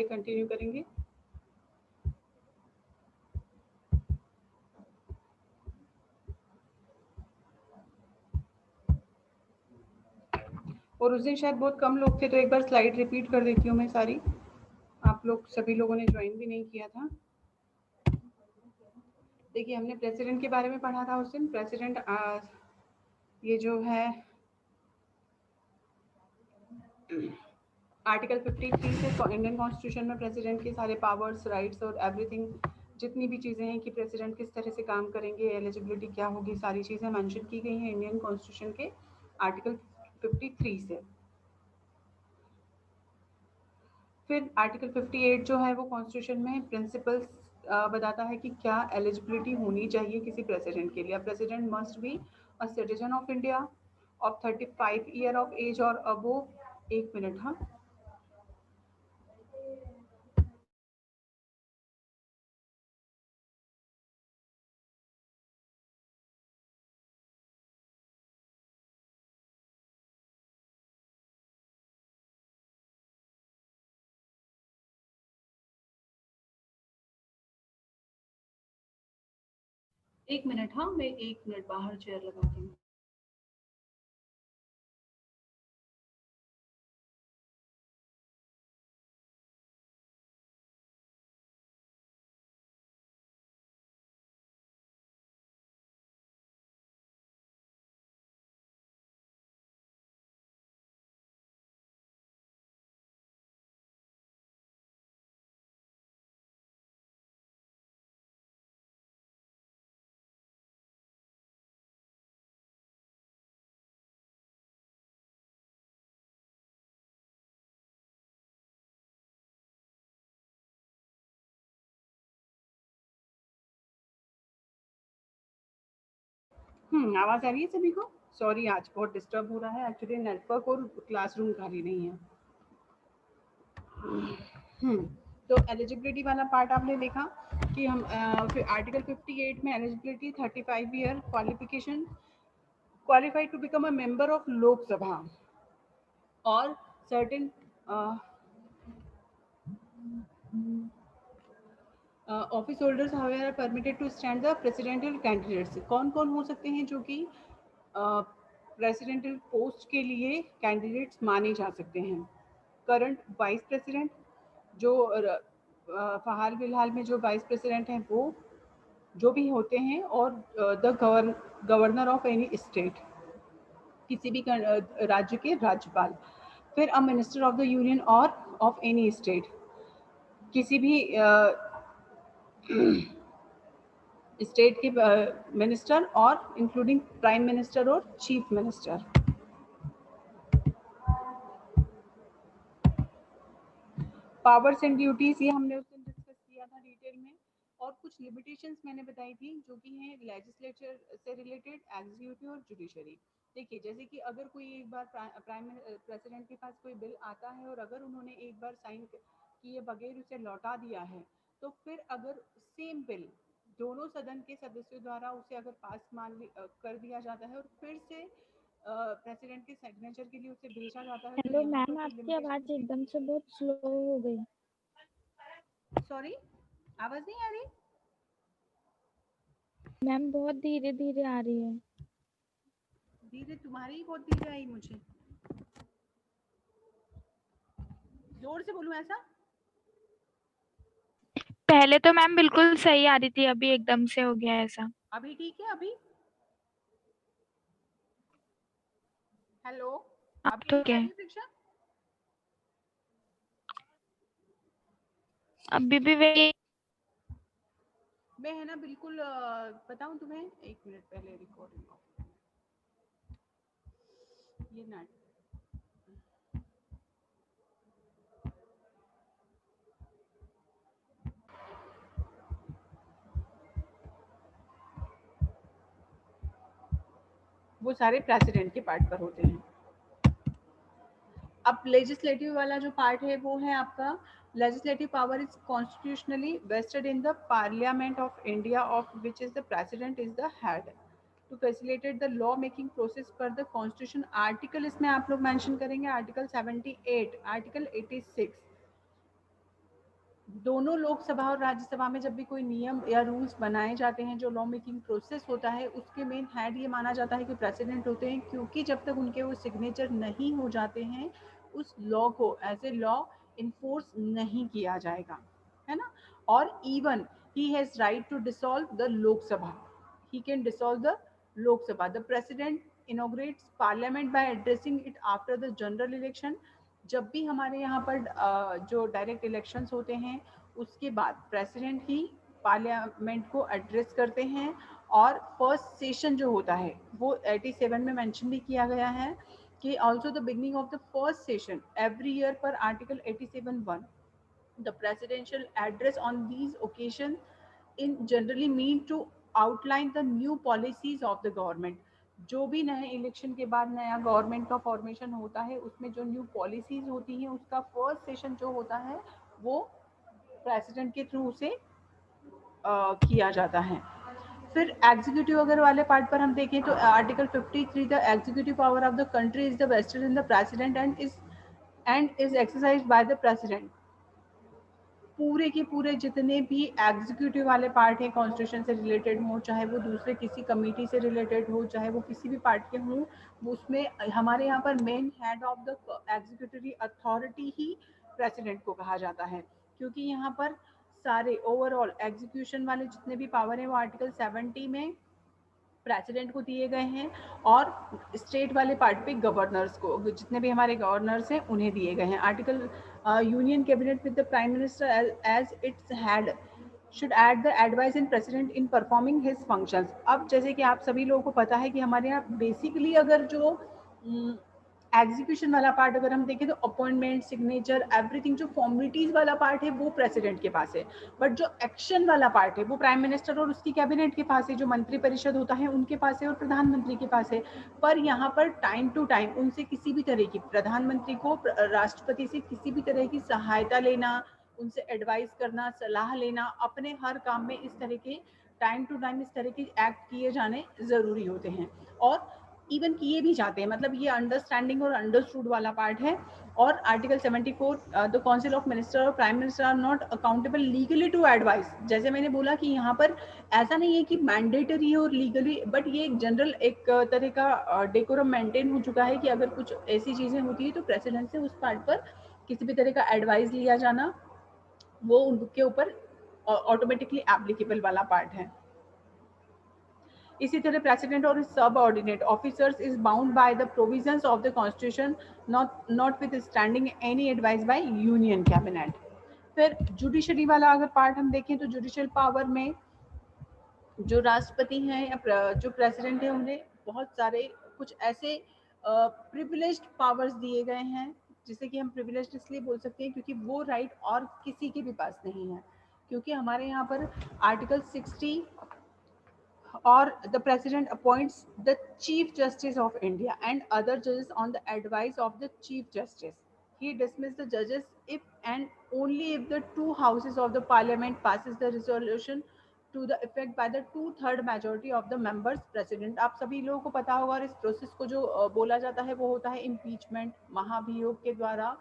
Continue करेंगे। और उस दिन शायद बहुत कम लोग थे, तो एक बार स्लाइड रिपीट कर देती हूँ मैं सारी। आप लोग सभी लोगों ने ज्वाइन भी नहीं किया था। देखिए, हमने प्रेसिडेंट के बारे में पढ़ा था उस दिन। प्रेसिडेंट ये जो है आर्टिकल 53 से इंडियन कॉन्स्टिट्यूशन में प्रेसिडेंट के सारे पावर्स, राइट्स और एवरीथिंग, जितनी भी चीज़ें हैं कि प्रेसिडेंट किस तरह से काम करेंगे, एलिजिबिलिटी क्या होगी, सारी चीज़ें मेंशन की गई हैं इंडियन कॉन्स्टिट्यूशन के आर्टिकल 53 से। फिर आर्टिकल 58 जो है वो कॉन्स्टिट्यूशन में प्रिंसिपल्स बताता है कि क्या एलिजिबिलिटी होनी चाहिए किसी प्रेसिडेंट के लिए। President must be a citizen of India of 35 year of age और अबोव। एक मिनट, हाँ। एक मिनट, हाँ, मैं एक मिनट बाहर चेयर लगाती हूँ। आवाज़ आ रही है सभी को? सॉरी, आज बहुत डिस्टर्ब हो रहा है एक्चुअली, नेटवर्क और क्लासरूम खाली नहीं है। हम्म तो एलिजिबिलिटी वाला पार्ट आपने देखा कि हम फिर आर्टिकल 58 में eligibility 35 year qualification, qualified to become a member of Lok Sabha और certain office holders however permitted to stand the presidential candidates. कौन कौन हो सकते हैं जो कि प्रेसिडेंशियल पोस्ट के लिए कैंडिडेट्स माने जा सकते हैं? करंट वाइस प्रेसिडेंट, जो हाल फिलहाल में जो वाइस प्रेसिडेंट हैं वो जो भी होते हैं, और the governor of any state, किसी भी राज्य के राज्यपाल। फिर a minister of the union और ऑफ एनी स्टेट, किसी भी स्टेट के मिनिस्टर और इंक्लूडिंग प्राइम मिनिस्टर और chief minister. Powers and duties ये हमने उस दिन डिस्कस किया था डिटेल में, और कुछ लिमिटेशंस मैंने बताई थी जो कि हैं लेजिस्लेचर से रिलेटेड, एग्जीक्यूटिव और जुडिशरी। देखिए, जैसे कि अगर कोई एक बार प्राइम प्रेसिडेंट के पास कोई बिल आता है और अगर उन्होंने एक बार साइन किए बगैर उसे लौटा दिया है, तो फिर अगर सेम बिल दोनों सदन के सदस्यों द्वारा उसे अगर पास कर दिया जाता है और फिर से प्रेसिडेंट के सिग्नेचर के लिए उसे भेजा जाता है, तो हेलो यहाँ पर मैम, कुछ आपकी लिमिटेशन आवाज दी एकदम गई से है। बहुत स्लो हो गई। सॉरी, आवाज नहीं आ रही? मैम बहुत धीरे धीरे आ रही है। धीरे? तुम्हारी ही बहुत धीरे आई मुझे। जोर से बोलूं ऐसा? पहले तो मैम बिल्कुल सही आ रही थी, अभी एकदम से हो गया ऐसा। अभी ठीक है? अभी हेलो, अब अभी ठीक ठीक आ है। रही है परीक्षा? अभी भी वही। मैं है ना बिल्कुल बताऊं तुम्हें, एक मिनट पहले रिकॉर्डिंग ऑफ, ये नेट, वो सारे प्रेसिडेंट के पार्ट पर होते हैं। अब लेजिस्लेटिव वाला जो पार्ट है वो है आपका, legislative power is constitutionally vested in the parliament of India of which is the president is the head to facilitate the law making process per the constitution. Article इसमें आप लोग मेंशन करेंगे आर्टिकल 78, आर्टिकल 86, दोनों लोकसभा और राज्यसभा में जब भी कोई नियम या रूल्स बनाए जाते हैं, जो लॉ मेकिंग प्रोसेस होता है, उसके मेन हेड ये माना जाता है कि प्रेसिडेंट होते हैं, क्योंकि जब तक उनके वो सिग्नेचर नहीं हो जाते हैं उस लॉ को एज ए लॉ इन्फोर्स नहीं किया जाएगा, है ना। और even he has right to dissolve the Lok Sabha, he can dissolve the Lok Sabha. The president inaugurates parliament by addressing it after the general election. जब भी हमारे यहाँ पर जो डायरेक्ट इलेक्शंस होते हैं उसके बाद प्रेसिडेंट ही पार्लियामेंट को एड्रेस करते हैं। और फर्स्ट सेशन जो होता है वो 87 में मेंशन भी किया गया है कि also the beginning of the first session every year पर article 87(1). The presidential address on these occasions in generally mean to outline the new policies of the government. जो भी नए इलेक्शन के बाद नया गवर्नमेंट का फॉर्मेशन होता है उसमें जो न्यू पॉलिसीज होती हैं उसका फर्स्ट सेशन जो होता है वो प्रेसिडेंट के थ्रू से किया जाता है। फिर एग्जीक्यूटिव अगर वाले पार्ट पर हम देखें तो article 53, the executive power of the country is the wasted in the president and is exercise by the president. पूरे के पूरे जितने भी एग्जीक्यूटिव वाले पार्ट हैं कॉन्स्टिट्यूशन से रिलेटेड हो, चाहे वो दूसरे किसी कमेटी से रिलेटेड हो, चाहे वो किसी भी पार्ट के हों, उसमें हमारे यहाँ पर main head of the executive authority he president को कहा जाता है। क्योंकि यहाँ पर सारे ओवरऑल एग्जीक्यूशन वाले जितने भी पावर हैं वो आर्टिकल 70 में प्रेसिडेंट को दिए गए हैं और स्टेट वाले पार्ट पे गवर्नर्स को, जितने भी हमारे गवर्नर्स हैं उन्हें दिए गए हैं। Article union cabinet with the prime minister as its head should aid the advice in president in performing his functions. अब जैसे कि आप सभी लोगों को पता है कि हमारे यहाँ बेसिकली अगर जो एग्जीक्यूशन वाला पार्ट अगर हम देखें तो अपॉइंटमेंट, सिग्नेचर, एवरीथिंग जो फॉर्मेलिटीज वाला पार्ट है वो प्रेसिडेंट के पास है। बट जो एक्शन वाला पार्ट है वो प्राइम मिनिस्टर और उसकी कैबिनेट के पास है, जो मंत्री परिषद होता है उनके पास है और प्रधानमंत्री के पास है। पर यहाँ पर टाइम टू टाइम उनसे किसी भी तरह की, प्रधानमंत्री को राष्ट्रपति से किसी भी तरह की सहायता लेना, उनसे एडवाइस करना, सलाह लेना, अपने हर काम में इस तरह के टाइम टू टाइम इस तरह के एक्ट किए जाने जरूरी होते हैं और इवन किए भी जाते हैं। मतलब ये अंडरस्टैंडिंग और अंडरस्टूड वाला पार्ट है। और article 74, the council of minister और prime minister are not accountable legally to advise. जैसे मैंने बोला कि यहाँ पर ऐसा नहीं है कि मैंडेटरी है और लीगली, बट ये एक जनरल एक तरह का डेकोरम मेंटेन हो चुका है कि अगर कुछ ऐसी चीजें होती है तो प्रेसिडेंट से उस पार्ट पर किसी भी तरह का एडवाइस लिया जाना वो उनके ऊपर ऑटोमेटिकली एप्लीकेबल वाला पार्ट है। इसी तरह प्रेसिडेंट और सब ordinate officers is bound by the provisions of the constitution, not with standing any advice by union cabinet. फिर जुडिशरी वाला अगर पार्ट हम देखें तो जुडिशियल पावर में जो राष्ट्रपति हैं या जो प्रेसिडेंट है उन्हें बहुत सारे कुछ ऐसे प्रिविलेज्ड पावर्स दिए गए हैं, जिसे कि हम प्रिविलेज्ड इसलिए बोल सकते हैं क्योंकि वो राइट और किसी के भी पास नहीं है। क्योंकि हमारे यहाँ पर article 60 or the president appoints the chief justice of India and other judges on the advice of the chief justice. He dismisses the judges if and only if the two houses of the parliament passes the resolution to the effect by the two-third majority of the members president। आप सभी लोगों को पता होगा और इस process को जो बोला जाता है वो होता है इम्पीचमेंट। महाभियोग के द्वारा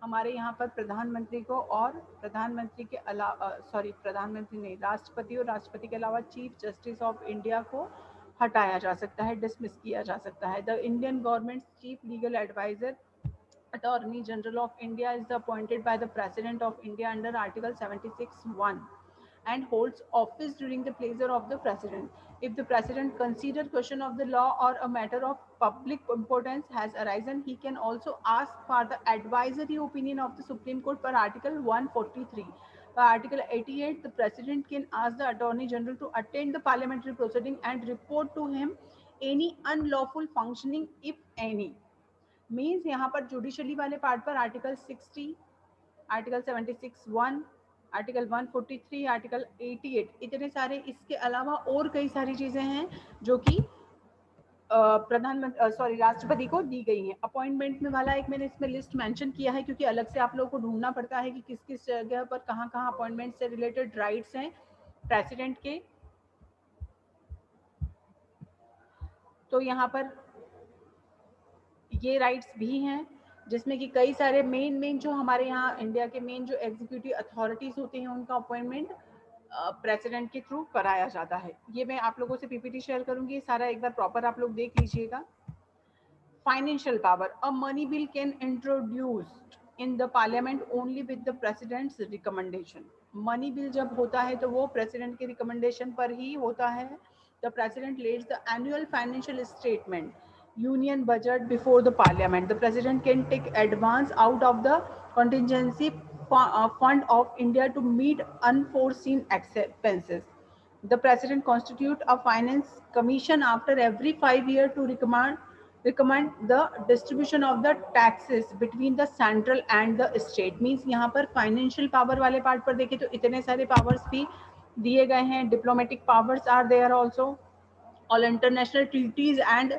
हमारे यहाँ पर प्रधानमंत्री को और प्रधानमंत्री के अलावा प्रधानमंत्री नहीं, राष्ट्रपति और राष्ट्रपति के अलावा चीफ जस्टिस ऑफ इंडिया को हटाया जा सकता है, डिसमिस किया जा सकता है। The Indian government chief legal adviser Attorney General of India is appointed by the President of India under Article 76(1) and holds office during the pleasure of the President. If the President considers question of the law or a matter of public importance has arisen, he can also ask for the advisory opinion of the Supreme Court per Article 143. By Article 88, the President can ask the Attorney General to attend the parliamentary proceeding and report to him any unlawful functioning, if any. Means यहाँ पर judicially वाले part पर article 60, article 76(1), article 143, article 88, इतने सारे, इसके अलावा और कई सारी चीजें हैं जो कि राष्ट्रपति को दी गई है। अपॉइंटमेंट में वाला एक मैंने इसमें लिस्ट मेंशन किया है क्योंकि अलग से आप लोगों को ढूंढना पड़ता है कि किस किस जगह पर कहाँ कहाँ अपॉइंटमेंट से रिलेटेड राइट्स हैं प्रेसिडेंट के। तो यहाँ पर ये राइट्स भी हैं जिसमें कि कई सारे मेन जो हमारे यहाँ इंडिया के मेन जो एग्जीक्यूटिव अथॉरिटीज होते हैं उनका अपॉइंटमेंट प्रेसिडेंट के थ्रू कराया जाता है। ये मैं आप लोगों से पीपीटी शेयर करूंगी, सारा एक बार प्रॉपर आप लोग देख लीजिएगा। Financial power. A money bill can introduced in the parliament only with the president's recommendation. Money bill जब होता है तो वो president के recommendation पर ही होता है। The president lays the annual financial statement, union budget before the parliament. The president can take advance out of the contingency fund of India to meet unforeseen expenses. The president constitute a finance commission after every 5 years to recommend the distribution of the taxes between the central and the state. Means यहाँ पर financial power वाले part पर देखें तो इतने सारे powers भी दिए गए हैं। Diplomatic powers are there also. All international treaties and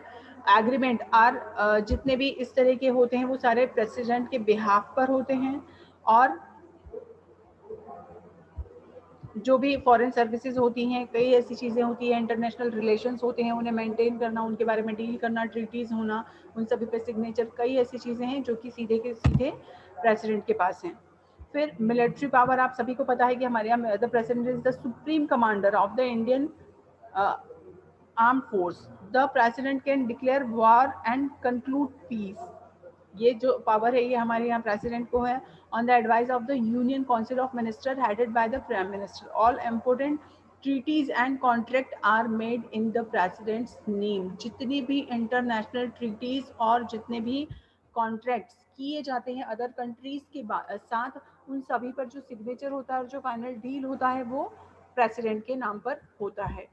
agreement are, जितने भी इस तरह के होते हैं वो सारे प्रेसिडेंट के बिहाफ पर होते हैं। और जो भी फॉरेन सर्विसेज होती हैं, कई ऐसी चीज़ें होती हैं, इंटरनेशनल रिलेशंस होते हैं, उन्हें मेंटेन करना, उनके बारे में डील करना, ट्रीटीज़ होना, उन सभी पे सिग्नेचर, कई ऐसी चीज़ें हैं जो कि सीधे के सीधे प्रेसिडेंट के पास हैं। फिर मिलिट्री पावर, आप सभी को पता है कि हमारे यहाँ the president is the supreme commander of the Indian arm force. The president can declare war and conclude peace. ये जो पावर है ये हमारे यहाँ प्रेसिडेंट को है। On the advice of the union council of minister headed by the prime minister, all important treaties and contract are made in the president's name. जितनी भी इंटरनेशनल ट्रीटीज और जितने भी कॉन्ट्रैक्ट्स किए जाते हैं अदर कंट्रीज के साथ, उन सभी पर जो सिग्नेचर होता है और जो फाइनल डील होता है वो प्रेसिडेंट के नाम पर होता है।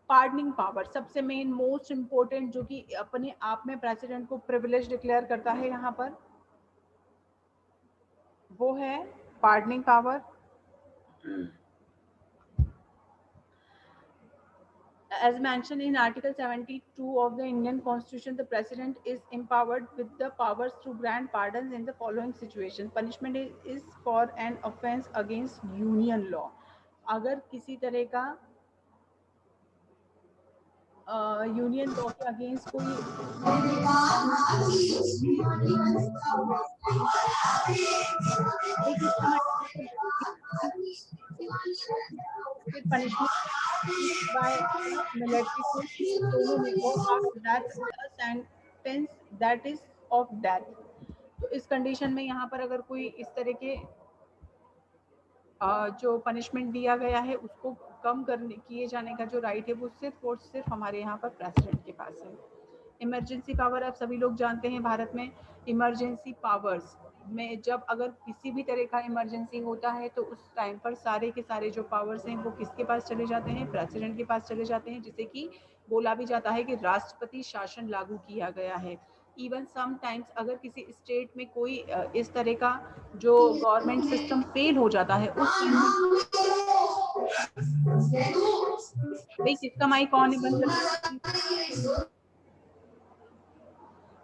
पार्डनिंग पावर, सबसे मेन मोस्ट इंपोर्टेंट, जो कि अपने आप में प्रेसिडेंट को प्रिविलेज डिक्लेयर करता है यहाँ पर, वो है pardoning power. As mentioned in Article 72 of the Indian Constitution, the President is empowered with the powers to grant pardons in the following situations. Punishment is for an offence against union law. अगर किसी तरह का union law के against कोई punishment by military sentence that is of death. तो इस condition में यहाँ पर अगर कोई इस तरह के जो पनिशमेंट दिया गया है उसको कम करने किए जाने का जो राइट है वो सिर्फ और सिर्फ हमारे यहाँ पर प्रेसिडेंट के पास है। इमरजेंसी पावर, आप सभी लोग जानते हैं भारत में इमरजेंसी पावर्स में जब अगर किसी भी तरह का इमरजेंसी होता है तो उस टाइम पर सारे के सारे जो पावर्स हैं वो किसके पास चले जाते हैं? प्रेसिडेंट के पास चले जाते हैं, जिसे कि बोला भी जाता है कि राष्ट्रपति शासन लागू किया गया है। इवन समटाइम्स अगर किसी स्टेट में कोई इस तरह का जो गवर्नमेंट सिस्टम फेल हो जाता है उस भाई किसका माइक ऑन है, बंद कर।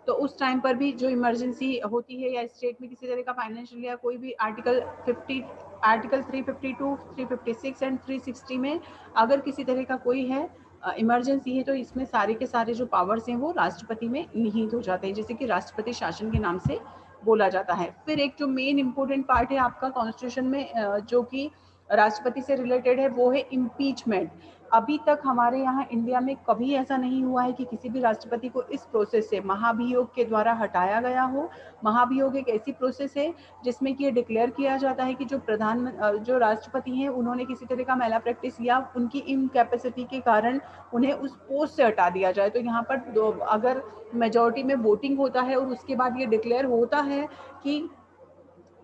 तो उस टाइम पर भी जो इमरजेंसी होती है या स्टेट में किसी तरह का फाइनेंशियल या कोई भी आर्टिकल 352, 356 एंड 360 में अगर किसी तरह का कोई है इमरजेंसी है तो इसमें सारे के सारे जो पावर्स हैं वो राष्ट्रपति में निहित हो जाते हैं, जैसे कि राष्ट्रपति शासन के नाम से बोला जाता है। फिर एक जो मेन इंपॉर्टेंट पार्ट है आपका कॉन्स्टिट्यूशन में जो कि राष्ट्रपति से रिलेटेड है वो है इम्पीचमेंट। अभी तक हमारे यहाँ इंडिया में कभी ऐसा नहीं हुआ है कि किसी भी राष्ट्रपति को इस प्रोसेस से महाभियोग के द्वारा हटाया गया हो। महाभियोग एक ऐसी प्रोसेस है जिसमें कि ये डिक्लेयर किया जाता है कि जो राष्ट्रपति हैं उन्होंने किसी तरह का मैला प्रैक्टिस या उनकी इनकैपेसिटी के कारण उन्हें उस पोस्ट से हटा दिया जाए। तो यहाँ पर अगर मेजॉरिटी में वोटिंग होता है और उसके बाद ये डिक्लेयर होता है कि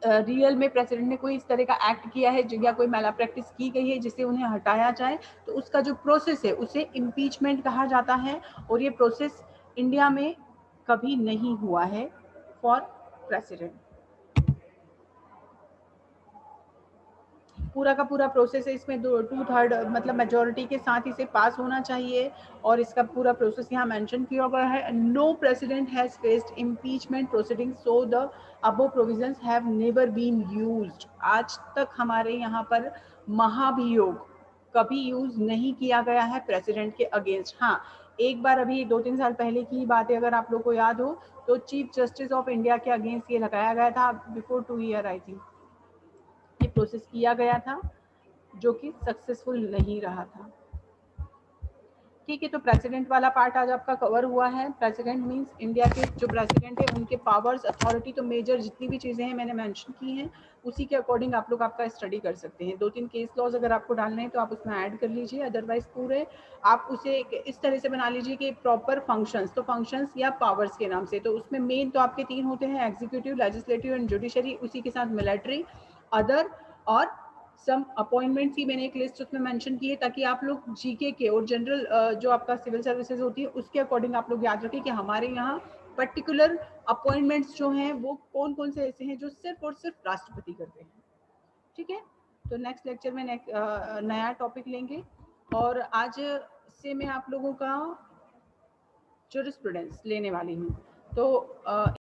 रियल में प्रेसिडेंट ने कोई इस तरह का एक्ट किया है या कोई मैला प्रैक्टिस की गई है जिसे उन्हें हटाया जाए, तो उसका जो प्रोसेस है उसे इम्पीचमेंट कहा जाता है। और ये प्रोसेस इंडिया में कभी नहीं हुआ है फॉर प्रेसिडेंट। पूरा का पूरा प्रोसेस है, इसमें 2/3 मतलब मेजोरिटी के साथ इसे पास होना चाहिए और इसका पूरा प्रोसेस यहाँ मेंशन किया गया है। No president has faced impeachment proceeding so the above provisions have never been used. आज तक हमारे यहाँ पर महाभियोग कभी यूज नहीं किया गया है प्रेसिडेंट के अगेंस्ट। हाँ, एक बार अभी 2-3 साल पहले की ही बात है, अगर आप लोग को याद हो, तो चीफ जस्टिस ऑफ इंडिया के अगेंस्ट ये लगाया गया था बिफोर 2 ईयर आई थिंक, ये प्रोसेस किया गया था जो कि सक्सेसफुल नहीं रहा था। ठीक है, तो प्रेसिडेंट वाला पार्ट आज आपका कवर हुआ है। प्रेसिडेंट मींस इंडिया के जो प्रेसिडेंट है उनके पावर्स, अथॉरिटी, तो मेजर जितनी भी चीज़ें हैं मैंने मेंशन की हैं, उसी के अकॉर्डिंग आप लोग आपका स्टडी कर सकते हैं। 2-3 केस लॉज अगर आपको डालने हैं तो आप उसमें ऐड कर लीजिए, अदरवाइज पूरे आप उसे इस तरह से बना लीजिए कि प्रॉपर फंक्शंस, तो फंक्शंस या पावर्स के नाम से, तो उसमें मेन तो आपके 3 होते हैं, एग्जीक्यूटिव, लेजिस्लेटिव एंड जुडिशरी, उसी के साथ मिलिट्री, अदर और सम अपॉइंटमेंट्स ही मैंने एक लिस्ट उसमें मेंशन की है, ताकि आप लोग जीके के और जनरल जो आपका सिविल सर्विसेज होती है उसके अकॉर्डिंग आप लोग याद रखें कि हमारे यहाँ पर्टिकुलर अपॉइंटमेंट्स जो हैं वो कौन कौन से ऐसे हैं जो सिर्फ और सिर्फ राष्ट्रपति करते हैं। ठीक है, तो नेक्स्ट लेक्चर में नया टॉपिक लेंगे, और आज से मैं आप लोगों का जूरिस्प्रूडेंस लेने वाली हूँ। तो